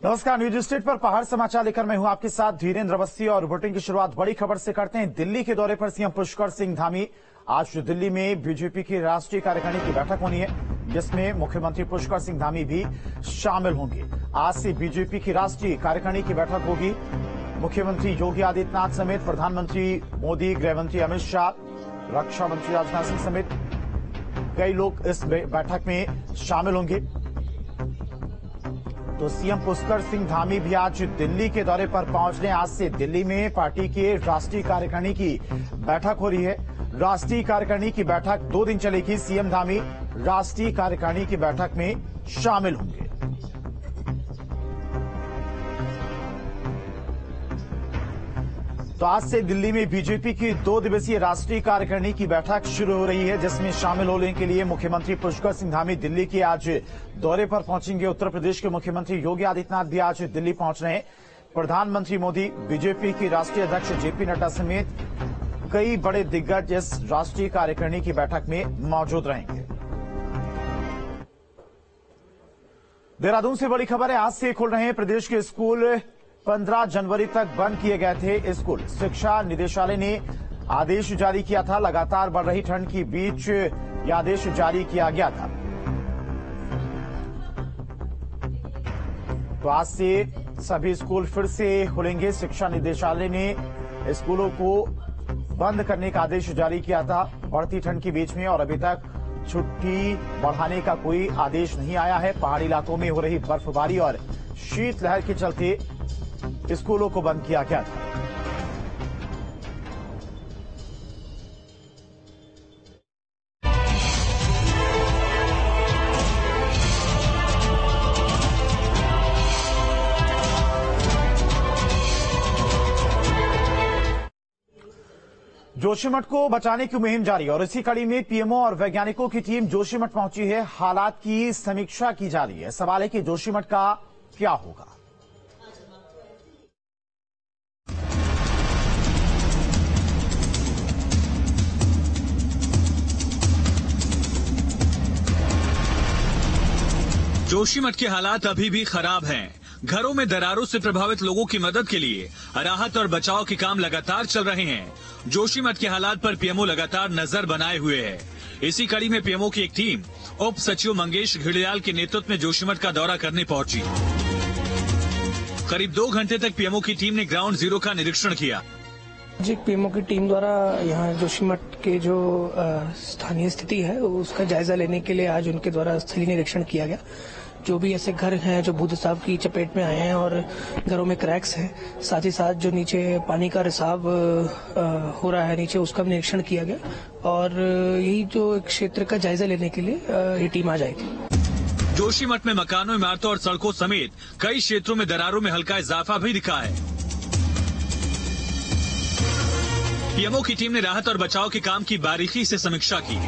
नमस्कार, news state पर पहाड़ समाचार लेकर मैं हूं आपके साथ धीरेन्द्र अवस्थी और बुलेटिन की शुरुआत बड़ी खबर से करते हैं। दिल्ली के दौरे पर सीएम पुष्कर सिंह धामी आज दिल्ली में बीजेपी की राष्ट्रीय कार्यकारिणी की बैठक होनी है, जिसमें मुख्यमंत्री पुष्कर सिंह धामी भी शामिल होंगे। आज से बीजेपी की राष्ट्रीय कार्यकारिणी की बैठक होगी। मुख्यमंत्री योगी आदित्यनाथ समेत प्रधानमंत्री मोदी, गृहमंत्री अमित शाह, रक्षा मंत्री राजनाथ सिंह समेत कई लोग इस बैठक में शामिल होंगे। तो सीएम पुष्कर सिंह धामी भी आज दिल्ली के दौरे पर पहुंच रहे हैं। आज से दिल्ली में पार्टी के राष्ट्रीय कार्यकारिणी की बैठक हो रही है। राष्ट्रीय कार्यकारिणी की बैठक 2 दिन चलेगी। सीएम धामी राष्ट्रीय कार्यकारिणी की बैठक में शामिल होंगे। तो आज से दिल्ली में बीजेपी की 2 दिवसीय राष्ट्रीय कार्यकारिणी की बैठक शुरू हो रही है, जिसमें शामिल होने के लिए मुख्यमंत्री पुष्कर सिंह धामी दिल्ली के आज दौरे पर पहुंचेंगे। उत्तर प्रदेश के मुख्यमंत्री योगी आदित्यनाथ भी आज दिल्ली पहुंच रहे हैं। प्रधानमंत्री मोदी, बीजेपी की राष्ट्रीय अध्यक्ष जेपी नड्डा समेत कई बड़े दिग्गज इस राष्ट्रीय कार्यकारिणी की बैठक में मौजूद रहेंगे। देहरादून से बड़ी खबर है। आज से खुल रहे हैं प्रदेश के स्कूल। 15 जनवरी तक बंद किए गए थे स्कूल। शिक्षा निदेशालय ने आदेश जारी किया था। लगातार बढ़ रही ठंड के बीच यह आदेश जारी किया गया था। तो आज से सभी स्कूल फिर से खुलेंगे। शिक्षा निदेशालय ने स्कूलों को बंद करने का आदेश जारी किया था बढ़ती ठंड के बीच में, और अभी तक छुट्टी बढ़ाने का कोई आदेश नहीं आया है। पहाड़ी इलाकों में हो रही बर्फबारी और शीतलहर के चलते स्कूलों को बंद किया गया था। जोशीमठ को बचाने की मुहिम जारी, और इसी कड़ी में पीएमओ और वैज्ञानिकों की टीम जोशीमठ पहुंची है। हालात की समीक्षा की जा रही है। सवाल है कि जोशीमठ का क्या होगा। जोशीमठ के हालात अभी भी खराब हैं। घरों में दरारों से प्रभावित लोगों की मदद के लिए राहत और बचाव के काम लगातार चल रहे हैं। जोशीमठ के हालात पर पीएमओ लगातार नजर बनाए हुए है। इसी कड़ी में पीएमओ की एक टीम उप सचिव मंगेश घिड़ियाल के नेतृत्व में जोशीमठ का दौरा करने पहुंची। करीब 2 घंटे तक पीएमओ की टीम ने ग्राउंड जीरो का निरीक्षण किया। जी, पीएमओ की टीम द्वारा यहाँ जोशीमठ के जो स्थानीय स्थिति है उसका जायजा लेने के लिए आज उनके द्वारा स्थलीय निरीक्षण किया गया। जो भी ऐसे घर हैं जो भूस्राव की चपेट में आए हैं और घरों में क्रैक्स हैं, साथ ही साथ जो नीचे पानी का रिसाव हो रहा है नीचे, उसका भी निरीक्षण किया गया। और यही जो क्षेत्र का जायजा लेने के लिए ये टीम आ जाएगी। जोशीमठ में मकानों, इमारतों और सड़कों समेत कई क्षेत्रों में दरारों में हल्का इजाफा भी दिखा है। पीएमओ की टीम ने राहत और बचाव के काम की बारीकी से समीक्षा की।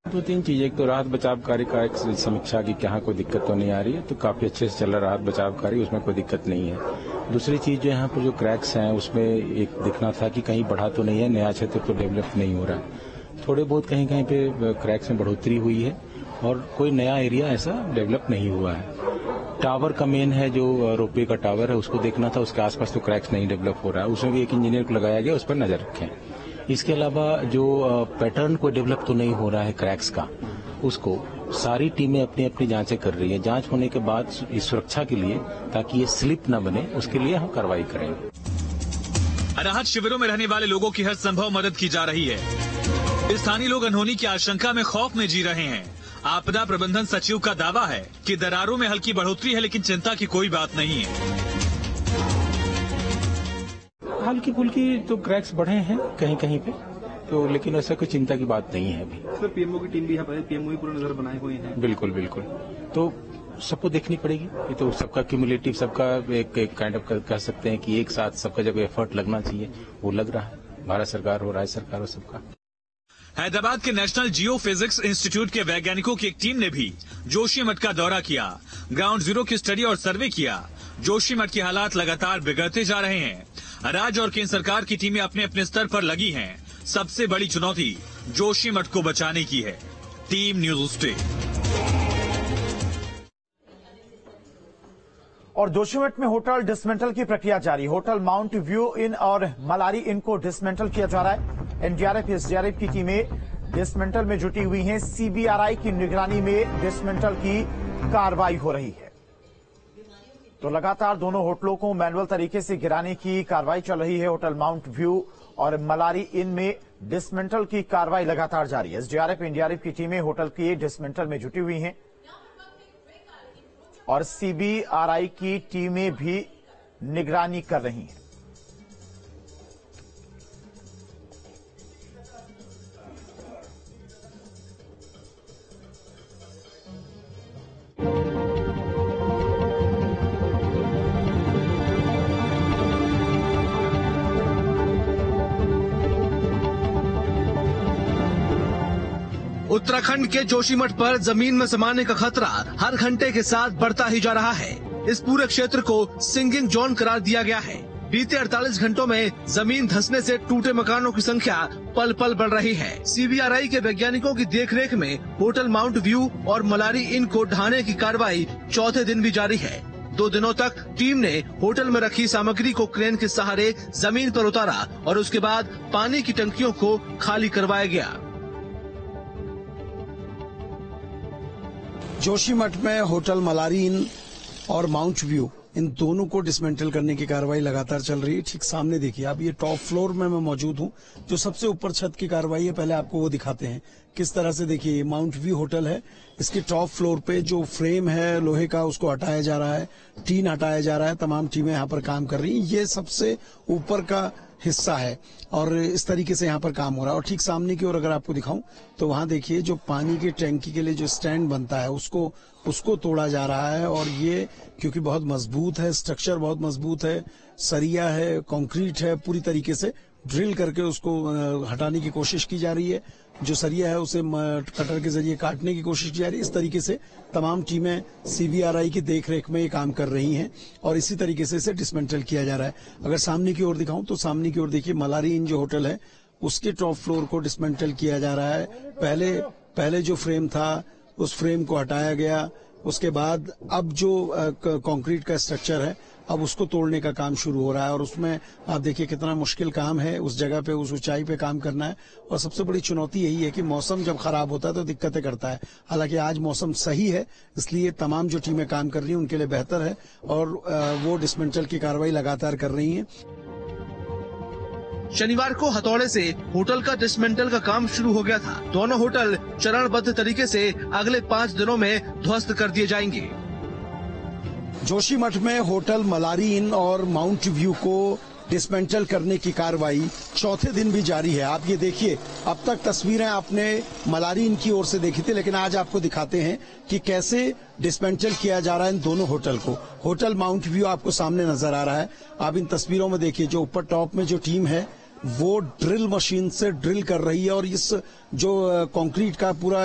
2-3 चीजें, एक तो राहत बचाव कार्य का एक समीक्षा की कि यहाँ कोई दिक्कत तो नहीं आ रही है, तो काफी अच्छे से चल रहा राहत बचाव कार्य, उसमें कोई दिक्कत नहीं है। दूसरी चीज जो यहाँ पर जो क्रैक्स हैं उसमें एक दिखना था कि कहीं बढ़ा तो नहीं है, नया क्षेत्र तो डेवलप नहीं हो रहा है। थोड़े बहुत कहीं कहीं पे क्रैक्स में बढ़ोतरी हुई है और कोई नया एरिया ऐसा डेवलप नहीं हुआ है। टावर का मेन है जो रोपवे का टावर है, उसको देखना था, उसके आसपास तो क्रैक्स नहीं डेवलप हो रहा है, उसमें भी एक इंजीनियर को लगाया गया, उस पर नजर रखें। इसके अलावा जो पैटर्न कोई डेवलप तो नहीं हो रहा है क्रैक्स का, उसको सारी टीमें अपनी अपनी जांचें कर रही है। जांच होने के बाद इस सुरक्षा के लिए, ताकि ये स्लिप न बने, उसके लिए हम कार्रवाई करेंगे। राहत शिविरों में रहने वाले लोगों की हर संभव मदद की जा रही है। स्थानीय लोग अनहोनी की आशंका में खौफ में जी रहे हैं। आपदा प्रबंधन सचिव का दावा है कि दरारों में हल्की बढ़ोतरी है, लेकिन चिंता की कोई बात नहीं है। हल्की फुल्की तो क्रैक्स बढ़े हैं कहीं कहीं पे, तो लेकिन ऐसा कोई चिंता की बात नहीं है अभी। सर, पीएमओ की टीम भी यहाँ पर है, पीएमओ ही पूरा नजर बनाए हुए हैं। बिल्कुल बिल्कुल, तो सबको देखनी पड़ेगी। ये तो सबका क्यूमुलेटिव, सबका एक काइंड ऑफ कह सकते हैं कि एक साथ सबका जब एफर्ट लगना चाहिए, वो लग रहा है। भारत सरकार हो, राज्य सरकार हो, सबका। हैदराबाद के नेशनल जियो फिजिक्स इंस्टीट्यूट के वैज्ञानिकों की एक टीम ने भी जोशीमठ का दौरा किया, ग्राउंड जीरो की स्टडी और सर्वे किया। जोशीमठ के हालात लगातार बिगड़ते जा रहे हैं। राज्य और केंद्र सरकार की टीमें अपने अपने स्तर पर लगी हैं। सबसे बड़ी चुनौती जोशीमठ को बचाने की है। Team news state. और जोशीमठ में होटल डिसमेंटल की प्रक्रिया जारी। होटल माउंट व्यू इन और मलारी इन को डिसमेंटल किया जा रहा है। एनडीआरएफ एसडीआरएफ की टीमें डिसमेंटल में जुटी हुई हैं। सीबीआरआई की निगरानी में डिसमेंटल की कार्रवाई हो रही है। तो लगातार दोनों होटलों को मैनुअल तरीके से गिराने की कार्रवाई चल रही है। होटल माउंट व्यू और मलारी इन में डिसमेंटल की कार्रवाई लगातार जारी है। एसडीआरएफ एनडीआरएफ की टीमें होटल के डिसमेंटल में जुटी हुई हैं और सीबीआरआई की टीमें भी निगरानी कर रही हैं। उत्तराखंड के जोशीमठ पर जमीन में समाने का खतरा हर घंटे के साथ बढ़ता ही जा रहा है। इस पूरे क्षेत्र को सिंगिंग जोन करार दिया गया है। बीते 48 घंटों में जमीन धंसने से टूटे मकानों की संख्या पल पल बढ़ रही है। सीबीआरआई के वैज्ञानिकों की देखरेख में होटल माउंट व्यू और मलारी इन को ढहाने की कार्रवाई चौथे दिन भी जारी है। 2 दिनों तक टीम ने होटल में रखी सामग्री को क्रेन के सहारे जमीन पर उतारा और उसके बाद पानी की टंकियों को खाली करवाया गया। जोशीमठ में होटल मलारी इन और माउंट व्यू इन दोनों को डिसमेंटल करने की कार्रवाई लगातार चल रही है। ठीक सामने देखिए, अब ये टॉप फ्लोर में मैं मौजूद हूँ। जो सबसे ऊपर छत की कार्रवाई है, पहले आपको वो दिखाते हैं किस तरह से। देखिए, ये माउंट व्यू होटल है। इसके टॉप फ्लोर पे जो फ्रेम है लोहे का, उसको हटाया जा रहा है, टीन हटाया जा रहा है। तमाम टीमें यहाँ पर काम कर रही हैं। ये सबसे ऊपर का हिस्सा है और इस तरीके से यहाँ पर काम हो रहा है। और ठीक सामने की ओर अगर आपको दिखाऊं तो वहां देखिए, जो पानी की टैंकी के लिए जो स्टैंड बनता है उसको तोड़ा जा रहा है। और ये क्योंकि बहुत मजबूत है, स्ट्रक्चर बहुत मजबूत है, सरिया है, कंक्रीट है, पूरी तरीके से ड्रिल करके उसको हटाने की कोशिश की जा रही है। जो सरिया है उसे कटर के जरिए काटने की कोशिश की जा रही है। इस तरीके से तमाम टीमें सीबीआरआई की देखरेख में ये काम कर रही हैं और इसी तरीके से इसे डिसमेंटल किया जा रहा है। अगर सामने की ओर दिखाऊं तो सामने की ओर देखिए, मलारी इन जो होटल है उसके टॉप फ्लोर को डिसमेंटल किया जा रहा है। पहले जो फ्रेम था उस फ्रेम को हटाया गया। उसके बाद अब जो कंक्रीट का स्ट्रक्चर है, अब उसको तोड़ने का काम शुरू हो रहा है। और उसमें आप देखिए कितना मुश्किल काम है उस जगह पे, उस ऊंचाई पे काम करना है। और सबसे बड़ी चुनौती यही है कि मौसम जब खराब होता है तो दिक्कतें करता है। हालांकि आज मौसम सही है, इसलिए तमाम जो टीमें काम कर रही हैं उनके लिए बेहतर है और वो डिसमेंटल की कार्रवाई लगातार कर रही हैं। शनिवार को हथौड़े से होटल का डिसमेंटल का काम शुरू हो गया था। दोनों होटल चरणबद्ध तरीके से अगले 5 दिनों में ध्वस्त कर दिए जाएंगे। जोशीमठ में होटल मलारी इन और माउंट व्यू को डिसमेंटल करने की कार्रवाई चौथे दिन भी जारी है। आप ये देखिए, अब तक तस्वीरें आपने मलारी इन की ओर से देखी थी, लेकिन आज आपको दिखाते हैं कि कैसे डिसमेंटल किया जा रहा है इन दोनों होटल को। होटल माउंट व्यू आपको सामने नजर आ रहा है। आप इन तस्वीरों में देखिए, जो ऊपर टॉप में जो टीम है वो ड्रिल मशीन से ड्रिल कर रही है और इस जो कंक्रीट का पूरा,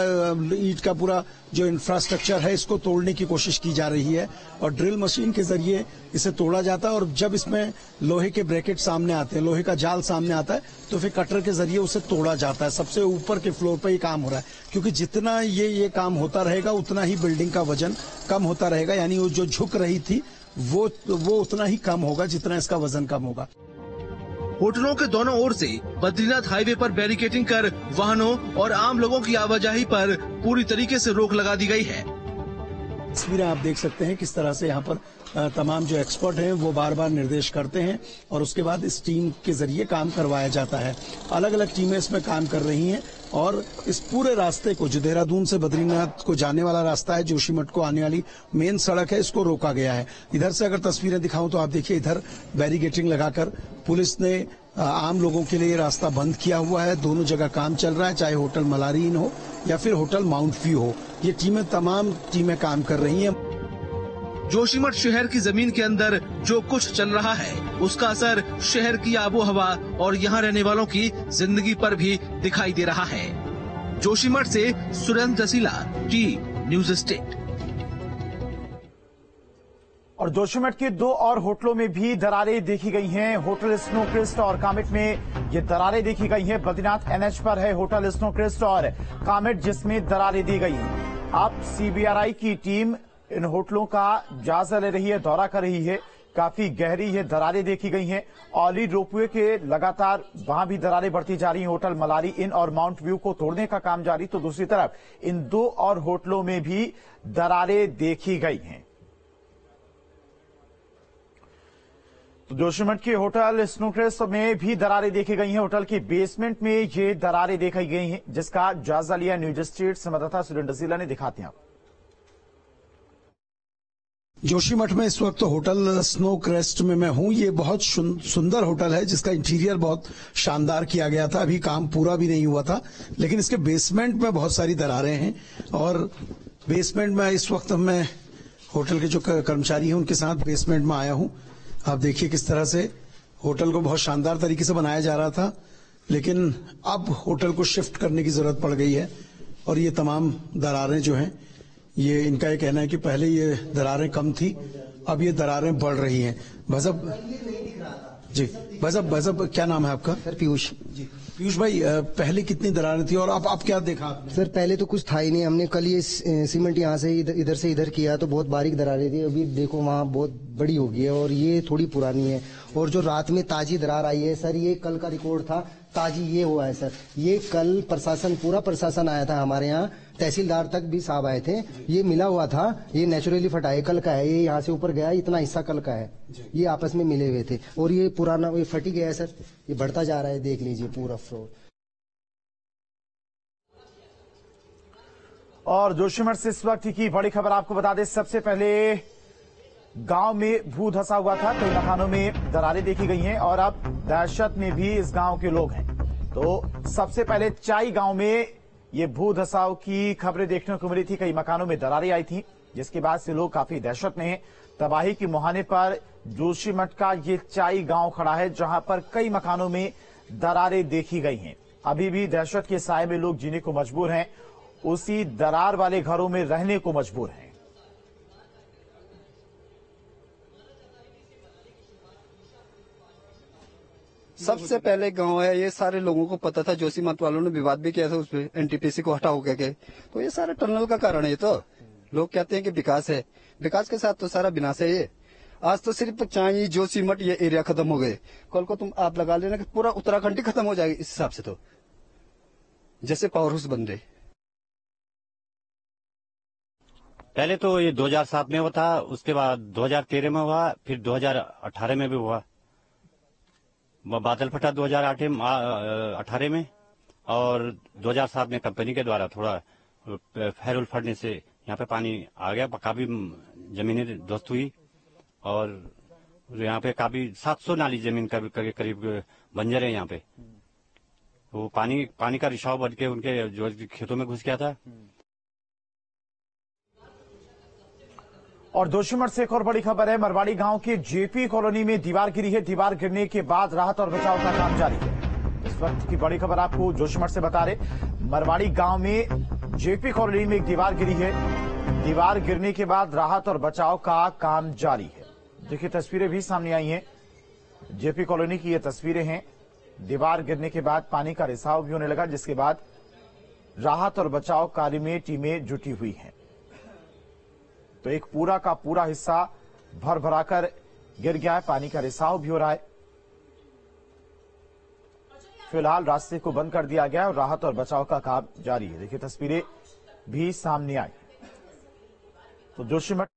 ईंट का पूरा जो इंफ्रास्ट्रक्चर है, इसको तोड़ने की कोशिश की जा रही है। और ड्रिल मशीन के जरिए इसे तोड़ा जाता है और जब इसमें लोहे के ब्रैकेट सामने आते हैं, लोहे का जाल सामने आता है, तो फिर कटर के जरिए उसे तोड़ा जाता है। सबसे ऊपर के फ्लोर पर ये काम हो रहा है, क्योंकि जितना ये काम होता रहेगा उतना ही बिल्डिंग का वजन कम होता रहेगा। यानी वो जो झुक रही थी वो उतना ही कम होगा जितना इसका वजन कम होगा। होटलों के दोनों ओर से बद्रीनाथ हाईवे पर बैरिकेडिंग कर वाहनों और आम लोगों की आवाजाही पर पूरी तरीके से रोक लगा दी गई है। तस्वीरें आप देख सकते हैं किस तरह से यहाँ पर तमाम जो एक्सपर्ट हैं वो बार बार निर्देश करते हैं और उसके बाद इस टीम के जरिए काम करवाया जाता है। अलग अलग टीमें इसमें काम कर रही हैं और इस पूरे रास्ते को, जो देहरादून से बद्रीनाथ को जाने वाला रास्ता है, जोशीमठ को आने वाली मेन सड़क है, इसको रोका गया है। इधर से अगर तस्वीरें दिखाऊं तो आप देखिए, इधर बैरिकेडिंग लगाकर पुलिस ने आम लोगों के लिए रास्ता बंद किया हुआ है। दोनों जगह काम चल रहा है, चाहे होटल मलारी इन हो या फिर होटल माउंट व्यू हो। ये तमाम टीमें काम कर रही हैं। जोशीमठ शहर की जमीन के अंदर जो कुछ चल रहा है, उसका असर शहर की आबो हवा और यहाँ रहने वालों की जिंदगी पर भी दिखाई दे रहा है। जोशीमठ से सुरेंद्र रसीला, टी न्यूज स्टेट। और जोशीमठ के 2 और होटलों में भी दरारें देखी गई हैं। होटल स्नो क्रिस्ट और कामेट में ये दरारें देखी गई हैं। बद्रीनाथ एनएच पर है होटल स्नो क्रिस्ट और कामेट, जिसमें दरारें दी गई हैं। अब सीबीआरआई की टीम इन होटलों का जायजा ले रही है, दौरा कर रही है। काफी गहरी ये दरारें देखी गई हैं। ऑली रोपवे के लगातार वहां भी दरारें बढ़ती जा रही हैं। होटल मलारी इन और माउंट व्यू को तोड़ने का काम जारी, तो दूसरी तरफ इन 2 और होटलों में भी दरारें देखी गई हैं। तो जोशीमठ के होटल स्नोक्रेस्ट में भी दरारें देखी गई हैं। होटल की बेसमेंट में ये दरारें देखी गई हैं, जिसका जायजा लिया न्यूज स्टेट संवाददाता सुरेंद्र जिला ने। दिखाते हैं आप। जोशीमठ में इस वक्त होटल स्नो क्रेस्ट में मैं हूं। ये बहुत सुंदर होटल है, जिसका इंटीरियर बहुत शानदार किया गया था। अभी काम पूरा भी नहीं हुआ था, लेकिन इसके बेसमेंट में बहुत सारी दरारें हैं। और बेसमेंट में इस वक्त मैं होटल के जो कर्मचारी हैं उनके साथ बेसमेंट में आया हूं। आप देखिए किस तरह से होटल को बहुत शानदार तरीके से बनाया जा रहा था, लेकिन अब होटल को शिफ्ट करने की जरूरत पड़ गई है। और ये तमाम दरारें जो हैं, ये इनका ये कहना है कि पहले ये दरारें कम थी, अब ये दरारें बढ़ रही हैं। भजब जी, भजब क्या नाम है आपका? सर पीयूष जी। पीयूष भाई, पहले कितनी दरारें थी और अब क्या देखा? सर पहले तो कुछ था ही नहीं। हमने कल ये सीमेंट यहाँ से इधर से इधर किया तो बहुत बारीक दरारें थी। अभी देखो वहाँ बहुत बड़ी हो गई है और ये थोड़ी पुरानी है। और जो रात में ताजी दरार आई है सर, ये कल का रिकॉर्ड था, ताजी ये हुआ है सर। ये कल पूरा प्रशासन आया था हमारे यहाँ, तहसीलदार तक भी साहब आए थे। ये मिला हुआ था, ये नेचुरली फटा है, कल का है। ये यहाँ से ऊपर गया, इतना हिस्सा कल का है। ये आपस में मिले हुए थे और ये पुराना ये फटी गया है सर। ये बढ़ता जा रहा है, देख लीजिए पूरा फ्लोर। और जोशीमठ से इस वक्त की बड़ी खबर आपको बता दें। सबसे पहले गांव में भू धसा हुआ था, कई मकानों में दरारें देखी गई हैं और अब दहशत में भी इस गांव के लोग हैं। तो सबसे पहले चाई गांव में ये भू धसाव की खबरें देखने को मिली थी। कई मकानों में दरारें आई थी, जिसके बाद से लोग काफी दहशत में हैं। तबाही के मुहाने पर जोशीमठ का ये चाई गांव खड़ा है, जहां पर कई मकानों में दरारें देखी गई हैं। अभी भी दहशत के साए में लोग जीने को मजबूर हैं, उसी दरार वाले घरों में रहने को मजबूर हैं। सबसे पहले गांव है, ये सारे लोगों को पता था। जोशीमठ वालों ने विवाद भी किया था उस पे, एनटीपीसी को हटाओ के। तो ये सारे टनल का कारण है। ये तो लोग कहते हैं कि विकास है, विकास के साथ तो सारा विनाश है। ये आज तो सिर्फ चाई जोशीमठ ये एरिया खत्म हो गए। कल को तुम आप लगा लेना कि पूरा उत्तराखंड ही खत्म हो जाएगा इस हिसाब से, तो जैसे पावर हाउस बन रहे। पहले तो ये 2007 में हुआ था, उसके बाद 2013 में हुआ, फिर 2018 में भी हुआ। बादल फटा 2018 में, और 2007 में कंपनी के द्वारा थोड़ा फैरुल फटने से यहाँ पे पानी आ गया, काफी जमीनें ध्वस्त हुई और यहाँ पे काफी 700 नाली जमीन करीब बंजर है यहाँ पे। वो पानी का रिसाव बढ़ के उनके जो खेतों में घुस गया था। और जोशीमठ से एक और बड़ी खबर है। मरवाड़ी गांव के जेपी कॉलोनी में दीवार गिरी है। दीवार गिरने के बाद राहत और बचाव का काम जारी है। इस वक्त की बड़ी खबर आपको जोशीमठ से बता रहे। मरवाड़ी गांव में जेपी कॉलोनी में एक दीवार गिरी है। दीवार गिरने के बाद राहत और बचाव का काम जारी है। देखिए तस्वीरें भी सामने आई हैं। जेपी कॉलोनी की ये तस्वीरें हैं। दीवार गिरने के बाद पानी का रिसाव भी होने लगा, जिसके बाद राहत और बचाव कार्य में टीमें जुटी हुई हैं। तो एक पूरा का पूरा हिस्सा भर भराकर गिर गया है, पानी का रिसाव भी हो रहा है। फिलहाल रास्ते को बंद कर दिया गया है और राहत और बचाव का काम जारी है। देखिए तस्वीरें भी सामने आई। तो जोशीमठ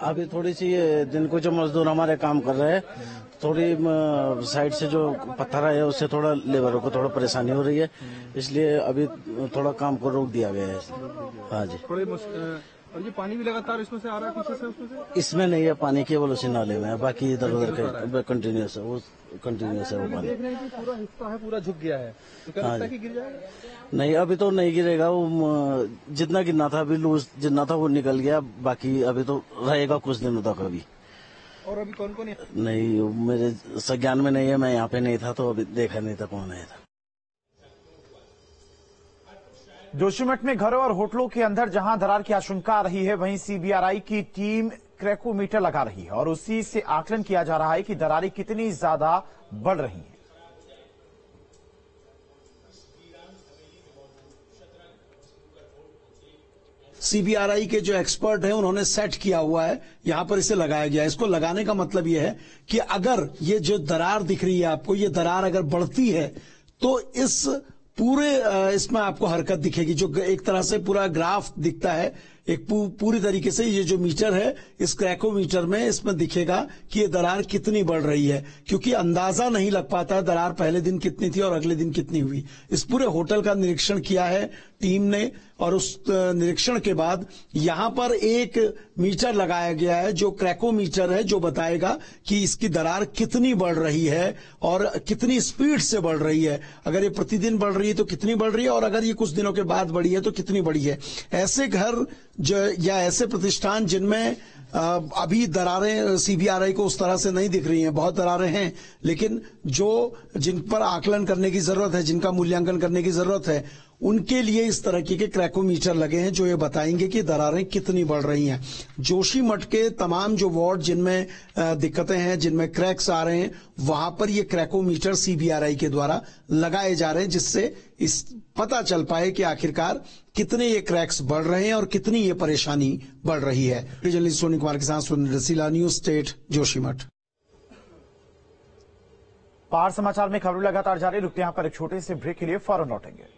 अभी थोड़ी सी दिन को जो मजदूर हमारे काम कर रहे हैं, थोड़ी साइड से जो पत्थर है उससे थोड़ा लेबरों को थोड़ा परेशानी हो रही है, इसलिए अभी थोड़ा काम को रोक दिया गया है। हाँ जी। और ये पानी भी लगातार इसमें से आ रहा है, पीछे से उसमें से? इसमें नहीं है पानी, केवल उसी नाले में है, बाकी इधर उधर के कंटिन्यूस है, वो कंटिन्यूस है वो पानी। देख रहे हैं कि पूरा हिस्सा है पूरा झुक गया है, तो क्या लगता है कि गिर जाएगा? नहीं, अभी तो नहीं गिरेगा। वो जितना गिरना था अभी लूज जितना था वो निकल गया, बाकी अभी तो रहेगा कुछ दिनों तक अभी। और अभी कौन कौन है? नहीं, मेरे संज्ञान में नहीं है, मैं यहाँ पे नहीं था तो अभी देखा नहीं था कौन है था। जोशीमठ में घरों और होटलों के अंदर जहां दरार की आशंका रही है, वहीं सीबीआरआई की टीम क्रैकोमीटर लगा रही है और उसी से आकलन किया जा रहा है कि दरारें कितनी ज्यादा बढ़ रही हैं। सीबीआरआई के जो एक्सपर्ट हैं उन्होंने सेट किया हुआ है, यहां पर इसे लगाया गया है। इसको लगाने का मतलब यह है कि अगर ये जो दरार दिख रही है आपको, ये दरार अगर बढ़ती है तो इस पूरे इसमें आपको हरकत दिखेगी, जो एक तरह से पूरा ग्राफ दिखता है एक पूरी तरीके से। ये जो मीटर है इस क्रैकोमीटर में इसमें दिखेगा कि ये दरार कितनी बढ़ रही है, क्योंकि अंदाजा नहीं लग पाता दरार पहले दिन कितनी थी और अगले दिन कितनी हुई। इस पूरे होटल का निरीक्षण किया है टीम ने और उस निरीक्षण के बाद यहां पर एक मीटर लगाया गया है जो क्रैकोमीटर है, जो बताएगा कि इसकी दरार कितनी बढ़ रही है और कितनी स्पीड से बढ़ रही है। अगर ये प्रतिदिन बढ़ रही है तो कितनी बढ़ रही है और अगर ये कुछ दिनों के बाद बढ़ी है तो कितनी बढ़ी है। ऐसे घर जो या ऐसे प्रतिष्ठान जिनमें अभी दरारें सीबीआरआई को उस तरह से नहीं दिख रही हैं, बहुत दरारें हैं, लेकिन जिन पर आकलन करने की जरूरत है, जिनका मूल्यांकन करने की जरूरत है, उनके लिए इस तरह के क्रैकोमीटर लगे हैं जो ये बताएंगे कि दरारें कितनी बढ़ रही हैं। जोशीमठ के तमाम जो वार्ड जिनमें दिक्कतें हैं, जिनमें क्रैक्स आ रहे हैं, वहां पर ये क्रैकोमीटर सीबीआरआई के द्वारा लगाए जा रहे हैं, जिससे इस पता चल पाए कि आखिरकार कितने ये क्रैक्स बढ़ रहे हैं और कितनी ये परेशानी बढ़ रही है। जर्नलिस्ट सोनी कुमार के साथ सुनील रसीला, न्यूज स्टेट, जोशीमठ। पहाड़ समाचार में खबरें लगातार जारी, रुकते यहां पर एक छोटे से ब्रेक के लिए, फौरन लौटेंगे।